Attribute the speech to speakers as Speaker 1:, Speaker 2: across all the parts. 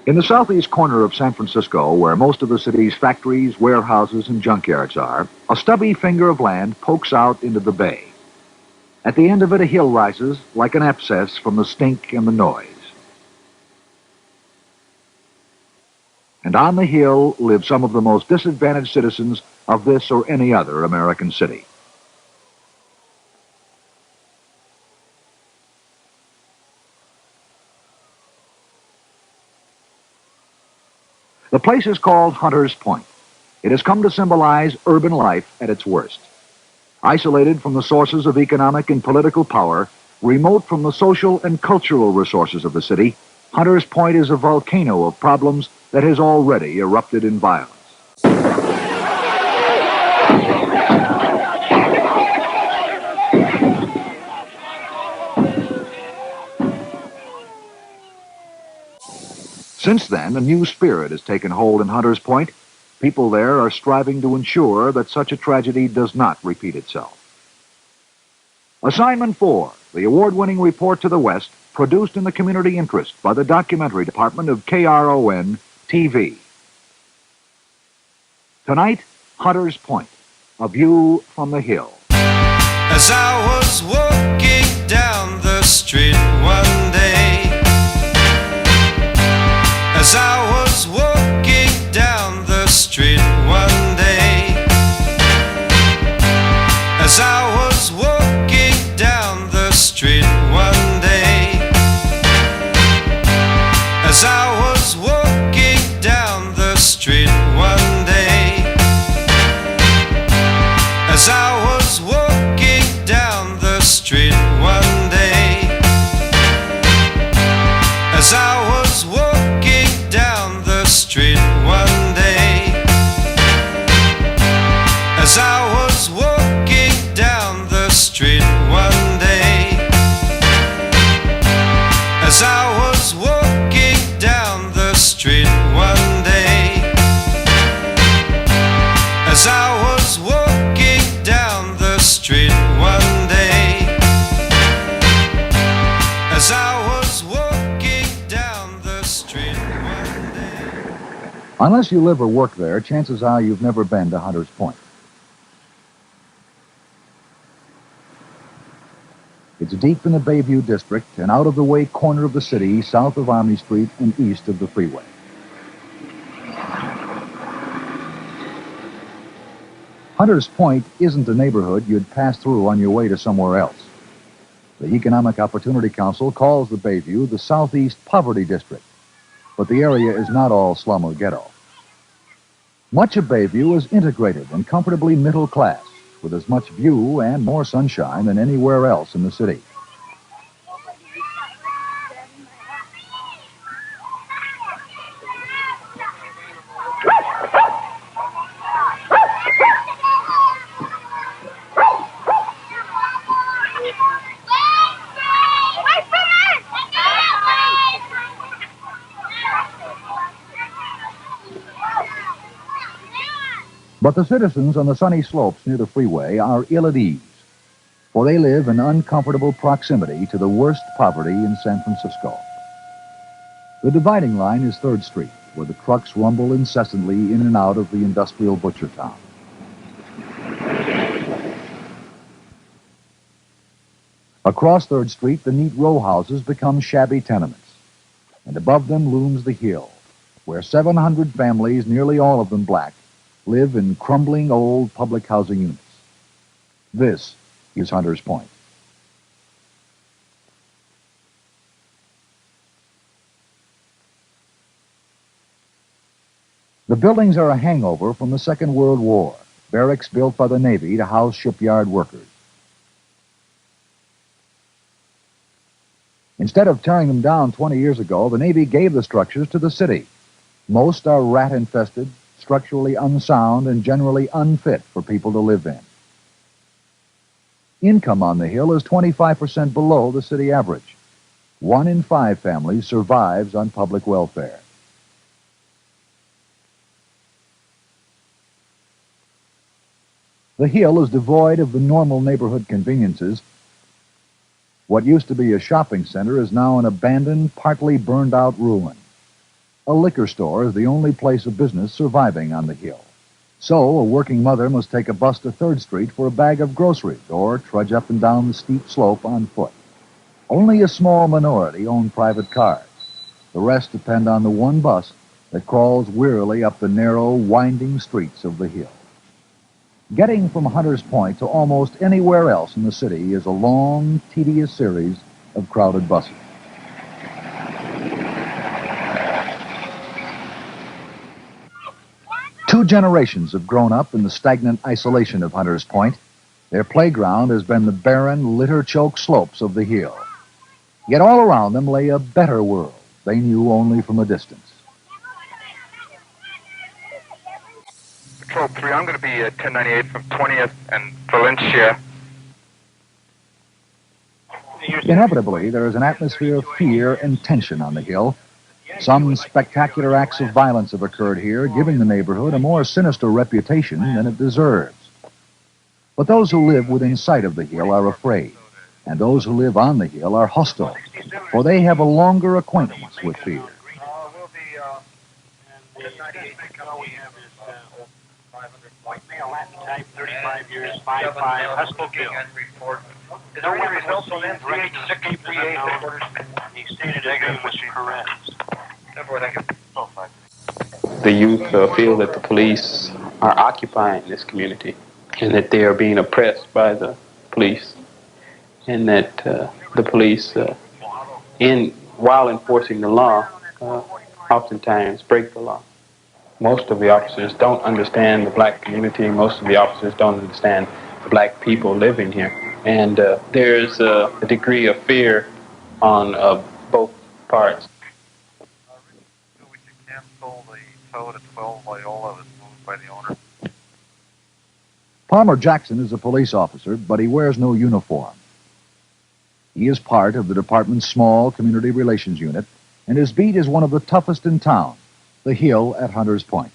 Speaker 1: In the southeast corner of San Francisco, where most of the city's factories, warehouses, and junkyards are, a stubby finger of land pokes out into the bay. At the end of it, a hill rises like an abscess from the stink and the noise. And on the hill live some of the most disadvantaged citizens of this or any other American city. The place is called Hunters Point. It has come to symbolize urban life at its worst. Isolated from the sources of economic and political power, remote from the social and cultural resources of the city, Hunters Point is a volcano of problems that has already erupted in violence. Since then, a new spirit has taken hold in Hunters Point. People there are striving to ensure that such a tragedy does not repeat itself. Assignment 4, the award-winning report to the West, produced in the community interest by the documentary department of KRON-TV. Tonight, Hunters Point, a view from the hill.
Speaker 2: As I was walking down the street one day, as I was walking down the street one day, as I was walking down the street one day, as I was walking down the street one day, as I was walking down the street one day, as I was walking down the street one day, as I was walking down the street one day, as I was walking down the street one day, as I was walking down the street one day, as I was walking down the street one day.
Speaker 1: Unless you live or work there, chances are you've never been to Hunters Point. It's deep in the Bayview district, an out-of-the-way corner of the city, south of Army Street and east of the freeway. Hunters Point isn't a neighborhood you'd pass through on your way to somewhere else. The Economic Opportunity Council calls the Bayview the Southeast Poverty District, but the area is not all slum or ghetto. Much of Bayview is integrated and comfortably middle class, with as much view and more sunshine than anywhere else in the city. But the citizens on the sunny slopes near the freeway are ill at ease, for they live in uncomfortable proximity to the worst poverty in San Francisco. The dividing line is 3rd Street, where the trucks rumble incessantly in and out of the industrial Butchertown. Across 3rd Street, the neat row houses become shabby tenements, and above them looms the hill, where 700 families, nearly all of them black, live in crumbling old public housing units. This is Hunters Point. The buildings are a hangover from the Second World War, barracks built by the Navy to house shipyard workers. Instead of tearing them down 20 years ago, the Navy gave the structures to the city. Most are rat-infested, structurally unsound, and generally unfit for people to live in. Income on the hill is 25% below the city average. 1 in 5 families survives on public welfare. The hill is devoid of the normal neighborhood conveniences. What used to be a shopping center is now an abandoned, partly burned-out ruin. A liquor store is the only place of business surviving on the hill. So a working mother must take a bus to 3rd Street for a bag of groceries or trudge up and down the steep slope on foot. Only a small minority own private cars. The rest depend on the one bus that crawls wearily up the narrow, winding streets of the hill. Getting from Hunters Point to almost anywhere else in the city is a long, tedious series of crowded buses. Two generations have grown up in the stagnant isolation of Hunters Point. Their playground has been the barren, litter-choked slopes of the hill. Yet all around them lay a better world they knew only from a distance.
Speaker 3: Patrol 3, I'm going to be 1098 from 20th and Valencia.
Speaker 1: Inevitably, there is an atmosphere of fear and tension on the hill. Some spectacular acts of violence have occurred here, giving the neighborhood a more sinister reputation than it deserves. But those who live within sight of the hill are afraid, and those who live on the hill are hostile, for they have a longer acquaintance with fear.
Speaker 3: We'll be, and the 98 we have is 500 white male, Latin type, 35 years, 5'5", hustle kill. Is there any results on NCH 638? He stated it was correct.
Speaker 4: The youth feel that the police are occupying this community and that they are being oppressed by the police, and that the police, while enforcing the law, oftentimes break the law. Most of the officers don't understand the black community. Most of the officers don't understand the black people living here. And there's a degree of fear on both parts.
Speaker 3: We should cancel the tow to 12 Loyola that's moved by the owner.
Speaker 1: Palmer Jackson is a police officer, but he wears no uniform. He is part of the department's small community relations unit, and his beat is one of the toughest in town, the hill at Hunters Point.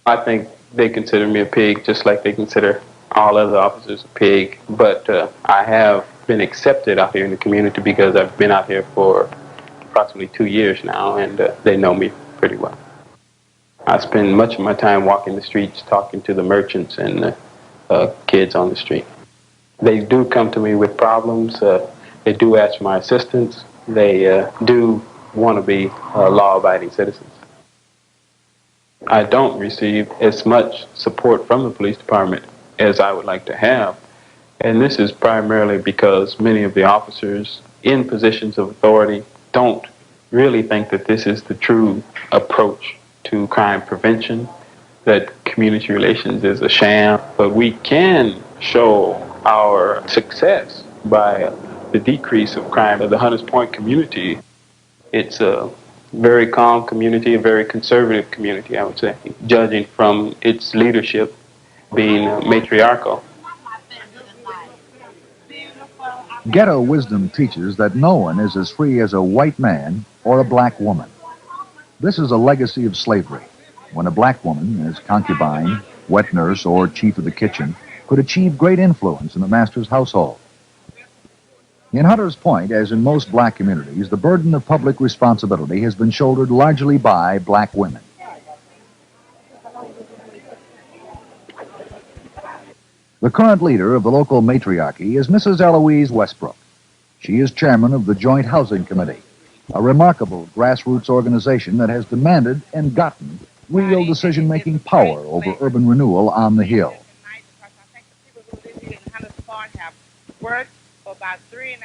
Speaker 4: I think they consider me a pig just like they consider all other officers a pig, but I have been accepted out here in the community because I've been out here for approximately 2 years now, and they know me pretty well. I spend much of my time walking the streets, talking to the merchants and kids on the street. They do come to me with problems. They do ask for my assistance. They do want to be law-abiding citizens. I don't receive as much support from the police department as I would like to have. And this is primarily because many of the officers in positions of authority don't really think that this is the true approach to crime prevention, that community relations is a sham. But we can show our success by the decrease of crime of the Hunters Point community. It's a very calm community, a very conservative community, I would say, judging from its leadership being matriarchal.
Speaker 1: Ghetto wisdom teaches that no one is as free as a white man or a black woman. This is a legacy of slavery, when a black woman, as concubine, wet nurse, or chief of the kitchen, could achieve great influence in the master's household. In Hunters Point, as in most black communities, the burden of public responsibility has been shouldered largely by black women. The current leader of the local matriarchy is Mrs. Eloise Westbrook. She is chairman of the Joint Housing Committee, a remarkable grassroots organization that has demanded and gotten real decision-making power over urban renewal on the Hill.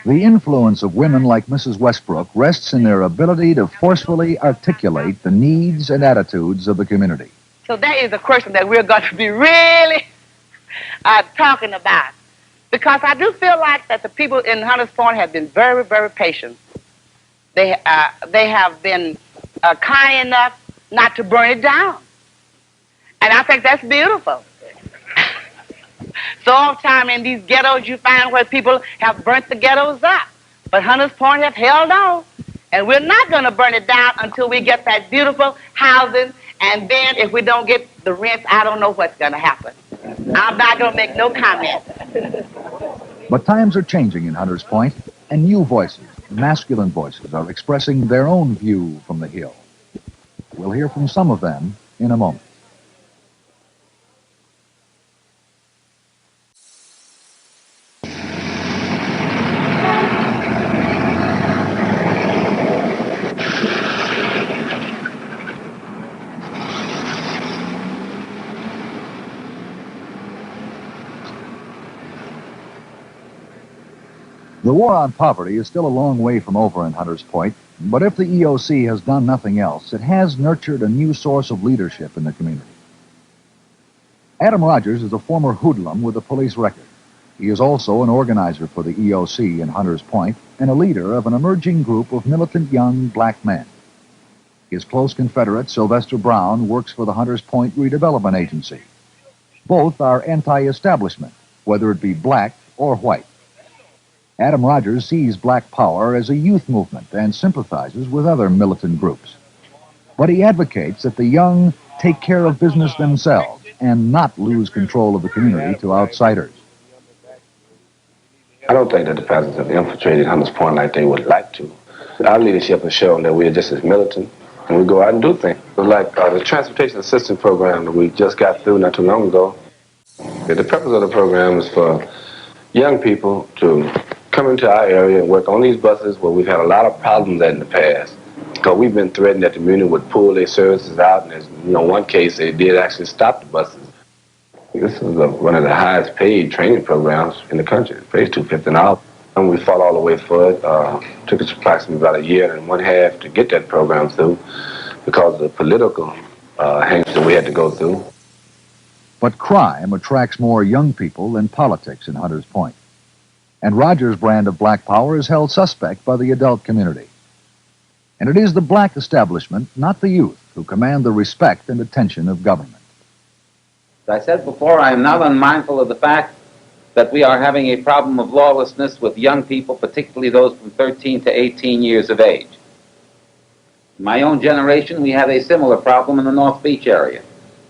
Speaker 1: The influence of women like Mrs. Westbrook rests in their ability to forcefully articulate the needs and attitudes of the community.
Speaker 5: So that is a question that we're going to be really talking about, because I do feel like that the people in Hunters Point have been very, very patient. They have been kind enough not to burn it down, and I think that's beautiful. So often in these ghettos you find where people have burnt the ghettos up, but Hunters Point have held on, and we're not going to burn it down until we get that beautiful housing, and then if we don't get the rent, I don't know what's going to happen. I'm not going to make no comment.
Speaker 1: But times are changing in Hunters Point, and new voices, masculine voices, are expressing their own view from the Hill. We'll hear from some of them in a moment. The war on poverty is still a long way from over in Hunters Point, but if the EOC has done nothing else, it has nurtured a new source of leadership in the community. Adam Rogers is a former hoodlum with a police record. He is also an organizer for the EOC in Hunters Point and a leader of an emerging group of militant young black men. His close confederate, Sylvester Brown, works for the Hunters Point Redevelopment Agency. Both are anti-establishment, whether it be black or white. Adam Rogers sees black power as a youth movement and sympathizes with other militant groups. But he advocates that the young take care of business themselves and not lose control of the community to outsiders.
Speaker 6: I don't think that the peasants have infiltrated Hunters Point like they would like to. Our leadership has shown that we are just as militant, and we go out and do things. Like the transportation assistance program that we just got through not too long ago. The purpose of the program is for young people to come into our area and work on these buses where we've had a lot of problems in the past. Because we've been threatened that the community would pull their services out, and there's, one case they did actually stop the buses. This is one of the highest paid training programs in the country. It pays $250 an hour. And we fought all the way for it. Took us approximately about a year and one half to get that program through because of the political hanks that we had to go through.
Speaker 1: But crime attracts more young people than politics in Hunters Point. And Rogers' brand of black power is held suspect by the adult community. And it is the black establishment, not the youth, who command the respect and attention of government.
Speaker 7: As I said before, I am not unmindful of the fact that we are having a problem of lawlessness with young people, particularly those from 13 to 18 years of age. In my own generation, we had a similar problem in the North Beach area.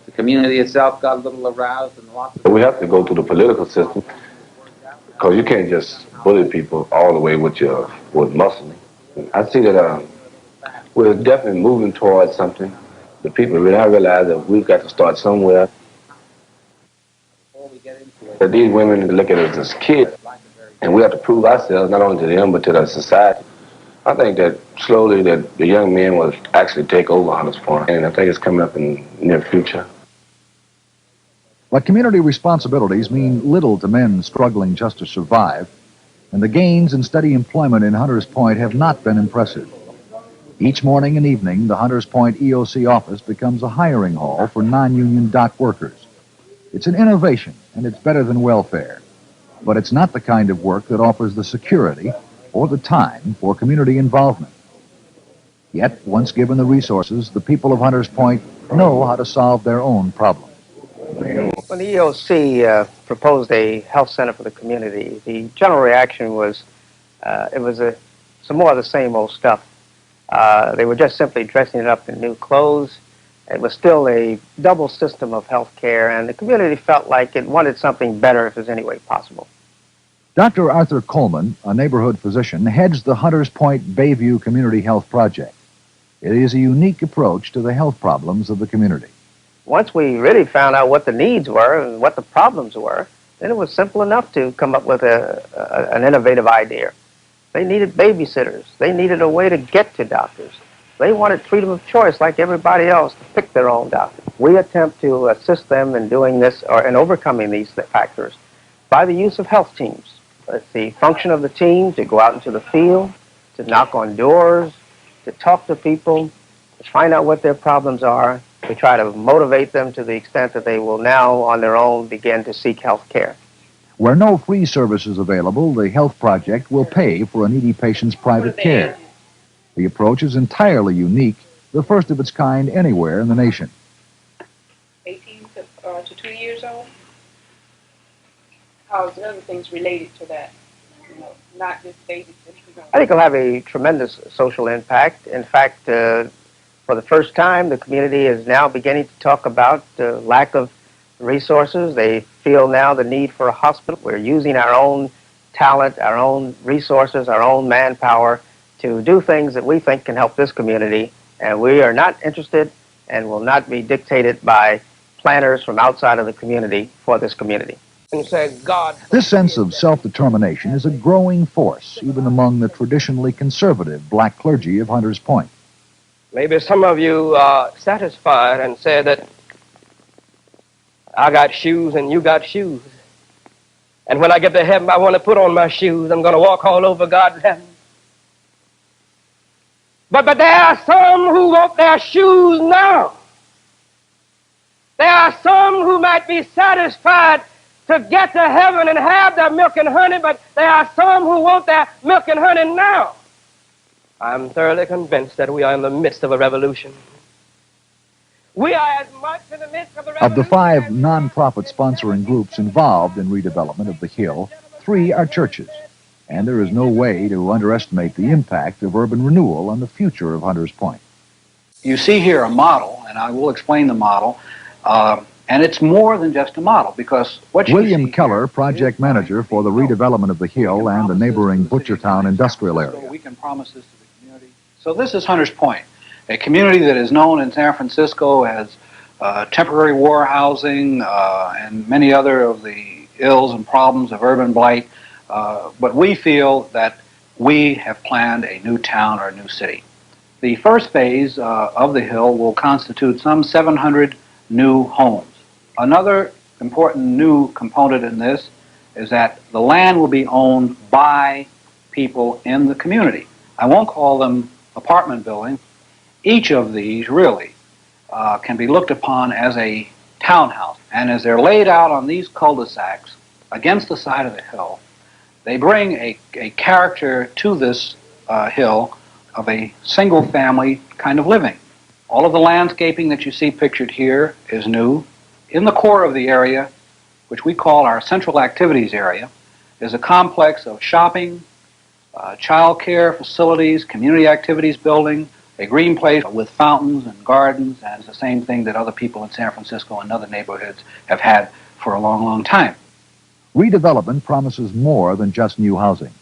Speaker 7: The community itself got a little aroused and lots of...
Speaker 6: We have to go through the political system because you can't just bully people all the way with muscle. I see that we're definitely moving towards something. The people really realize that we've got to start somewhere. That these women look at us as kids, and we have to prove ourselves not only to them but to the society. I think that slowly that the young men will actually take over Hunters Point, and I think it's coming up in the near future.
Speaker 1: But community responsibilities mean little to men struggling just to survive, and the gains in steady employment in Hunters Point have not been impressive. Each morning and evening, the Hunters Point EOC office becomes a hiring hall for non-union dock workers. It's an innovation, and it's better than welfare. But it's not the kind of work that offers the security or the time for community involvement. Yet, once given the resources, the people of Hunters Point know how to solve their own problems.
Speaker 8: When the EOC proposed a health center for the community, the general reaction was it was some more of the same old stuff. They were just simply dressing it up in new clothes. It was still a double system of health care, and the community felt like it wanted something better if there's any way possible.
Speaker 1: Dr. Arthur Coleman, a neighborhood physician, heads the Hunters Point Bayview Community Health Project. It is a unique approach to the health problems of the community.
Speaker 8: Once we really found out what the needs were and what the problems were, then it was simple enough to come up with an innovative idea. They needed babysitters. They needed a way to get to doctors. They wanted freedom of choice like everybody else to pick their own doctor. We attempt to assist them in doing this or in overcoming these factors by the use of health teams. It's the function of the team to go out into the field, to knock on doors, to talk to people, to find out what their problems are. We try to motivate them to the extent that they will now on their own begin to seek health care.
Speaker 1: Where no free service is available, the health project will pay for a needy patient's private care. The approach is entirely unique, the first of its kind anywhere in the nation.
Speaker 9: 18 to 2 years old? How's the other things related to that? Not just babysitting.
Speaker 8: I think it'll have a tremendous social impact. In fact, for the first time, the community is now beginning to talk about the lack of resources. They feel now the need for a hospital. We're using our own talent, our own resources, our own manpower to do things that we think can help this community And we are not interested and will not be dictated by planners from outside of the community for this community.
Speaker 10: And said, God.
Speaker 1: This sense of self-determination is a growing force, even among the traditionally conservative black clergy of Hunters Point.
Speaker 10: Maybe some of you are satisfied and say that I got shoes and you got shoes. And when I get to heaven, I want to put on my shoes. I'm going to walk all over God's heaven. But there are some who want their shoes now. There are some who might be satisfied to get to heaven and have their milk and honey, but there are some who want their milk and honey now. I'm thoroughly convinced that we are in the midst of a revolution. We are as much in the midst of a revolution.
Speaker 1: Of the 5 non-profit sponsoring groups involved in redevelopment of the Hill, 3 are churches. And there is no way to underestimate the impact of urban renewal on the future of Hunters Point.
Speaker 11: You see here a model, and I will explain the model, and it's more than just a model, because what you
Speaker 1: William Keller, project manager for the redevelopment of the Hill and the neighboring Butchertown industrial area.
Speaker 11: We can promise this to the community. So this is Hunters Point, a community that is known in San Francisco as temporary war housing and many other of the ills and problems of urban blight. But we feel that we have planned a new town or a new city. The first phase of the Hill will constitute some 700 new homes. Another important new component in this is that the land will be owned by people in the community. I won't call them apartment buildings. Each of these really can be looked upon as a townhouse. And as they're laid out on these cul-de-sacs against the side of the hill, they bring a character to this hill of a single-family kind of living. All of the landscaping that you see pictured here is new. In the core of the area, which we call our central activities area, is a complex of shopping, child care facilities, community activities building, a green place with fountains and gardens, and it's the same thing that other people in San Francisco and other neighborhoods have had for a long, long time.
Speaker 1: Redevelopment promises more than just new housing.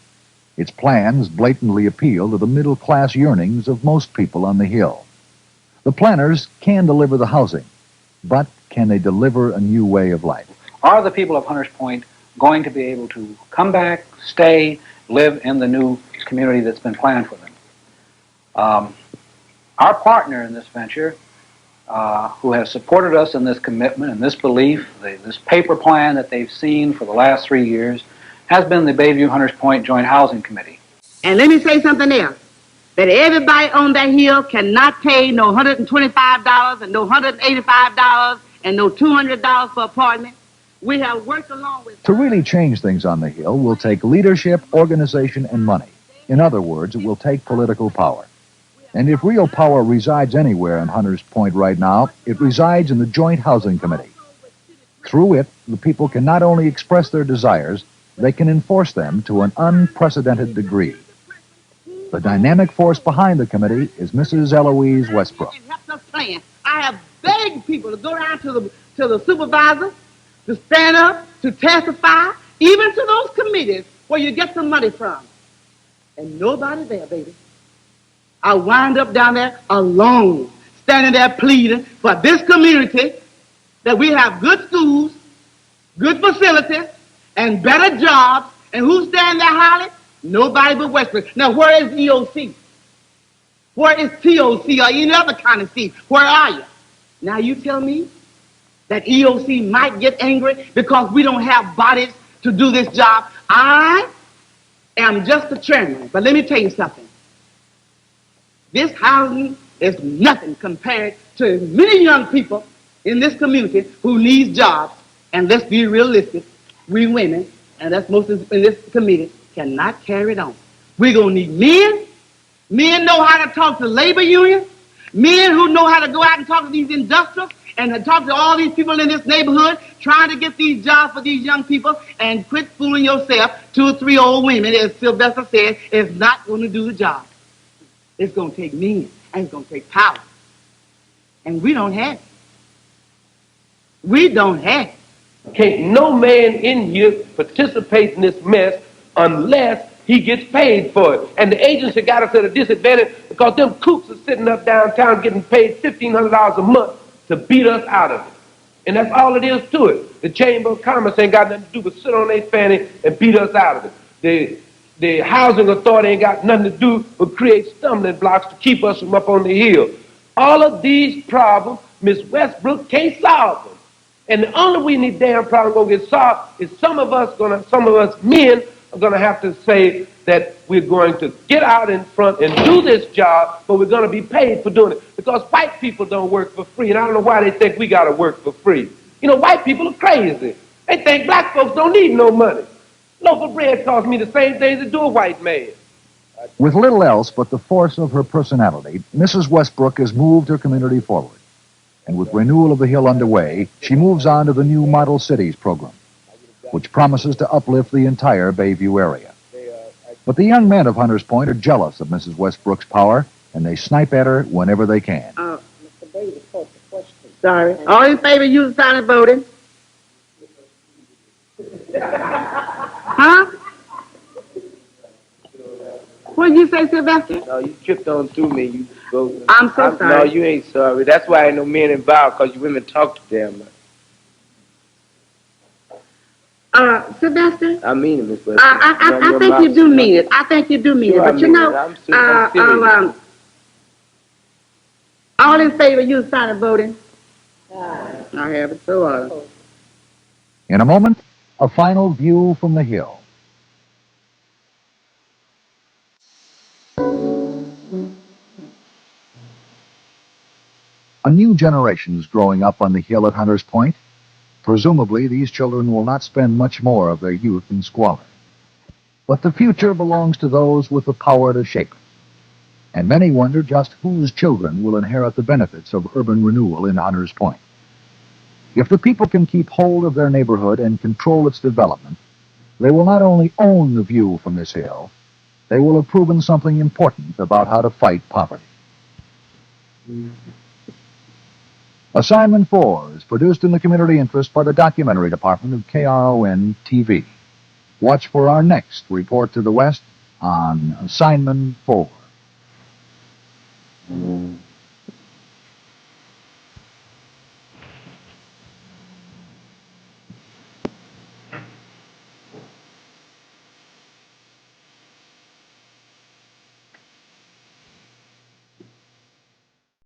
Speaker 1: Its plans blatantly appeal to the middle-class yearnings of most people on the Hill. The planners can deliver the housing, but can they deliver a new way of life?
Speaker 11: Are the people of Hunters Point going to be able to come back, stay, live in the new community that's been planned for them? Our partner in this venture, who has supported us in this commitment and this belief, this paper plan that they've seen for the last 3 years, has been the Bayview-Hunters Point Joint Housing Committee.
Speaker 5: And let me say something else, that everybody on that hill cannot pay no $125 and no $185 and no $200 for apartment. We have worked along with...
Speaker 1: To really change things on the Hill will take leadership, organization, and money. In other words, it will take political power. And if real power resides anywhere in Hunters Point right now, it resides in the Joint Housing Committee. Through it, the people can not only express their desires, they can enforce them to an unprecedented degree. The dynamic force behind the committee is Mrs. Eloise Westbrook.
Speaker 5: I have begged people to go down to the supervisor, to stand up, to testify, even to those committees where you get some money from. And nobody there, baby. I wind up down there alone, standing there pleading for this community that we have good schools, good facilities, and better jobs. And who's standing there hollering? Nobody but Westbrook. Now, where is EOC? Where is TOC or any other kind of C? Where are you? Now, you tell me that EOC might get angry because we don't have bodies to do this job. I am just the chairman, but let me tell you something. This housing is nothing compared to many young people in this community who need jobs. And let's be realistic, we women, and that's most in this committee, cannot carry it on. We're going to need men. Men know how to talk to labor unions. Men who know how to go out and talk to these industrials and to talk to all these people in this neighborhood trying to get these jobs for these young people, and quit fooling yourself. 2 or 3 old women, as Sylvester said, is not going to do the job. It's going to take men, and it's going to take power. And we don't have it. We don't have it.
Speaker 10: Can't no man in here participate in this mess unless he gets paid for it. And the agency got us at a disadvantage because them cooks are sitting up downtown getting paid $1,500 a month to beat us out of it. And that's all it is to it. The Chamber of Commerce ain't got nothing to do but sit on their fanny and beat us out of it. The Housing Authority ain't got nothing to do but create stumbling blocks to keep us from up on the hill. All of these problems, Miss Westbrook can't solve them. And the only way these damn problems gonna get solved is some of us men are gonna have to say that we're going to get out in front and do this job, but we're gonna be paid for doing it. Because white people don't work for free, and I don't know why they think we gotta work for free. You know, white people are crazy. They think black folks don't need no money. Loaf of bread costs me the same thing as do a white man.
Speaker 1: With little else but the force of her personality, Mrs. Westbrook has moved her community forward. And with Renewal of the Hill underway, she moves on to the new Model Cities program, which promises to uplift the entire Bayview area. But the young men of Hunters Point are jealous of Mrs. Westbrook's power, and they snipe at her whenever they can.
Speaker 5: Mr. Bailey called the question. Sorry. All in favor, use the silent voting. Huh? What did you say, Sylvester?
Speaker 12: No, you tripped on through me. You go.
Speaker 5: I'm so sorry.
Speaker 12: No, you ain't sorry. That's why ain't no men involved, because you women talk too damn much.
Speaker 5: Sylvester?
Speaker 12: I mean it, Miss Westbrook.
Speaker 5: I think you do mean it. I think you do mean it. But you know, all in favor, use silent voting. I have it so.
Speaker 1: In a moment, a final view from the hill. A new generation is growing up on the hill at Hunters Point. Presumably, these children will not spend much more of their youth in squalor. But the future belongs to those with the power to shape it. And many wonder just whose children will inherit the benefits of urban renewal in Hunters Point. If the people can keep hold of their neighborhood and control its development, they will not only own the view from this hill, they will have proven something important about how to fight poverty. Assignment 4 is produced in the community interest by the documentary department of KRON-TV. Watch for our next report to the West on Assignment 4.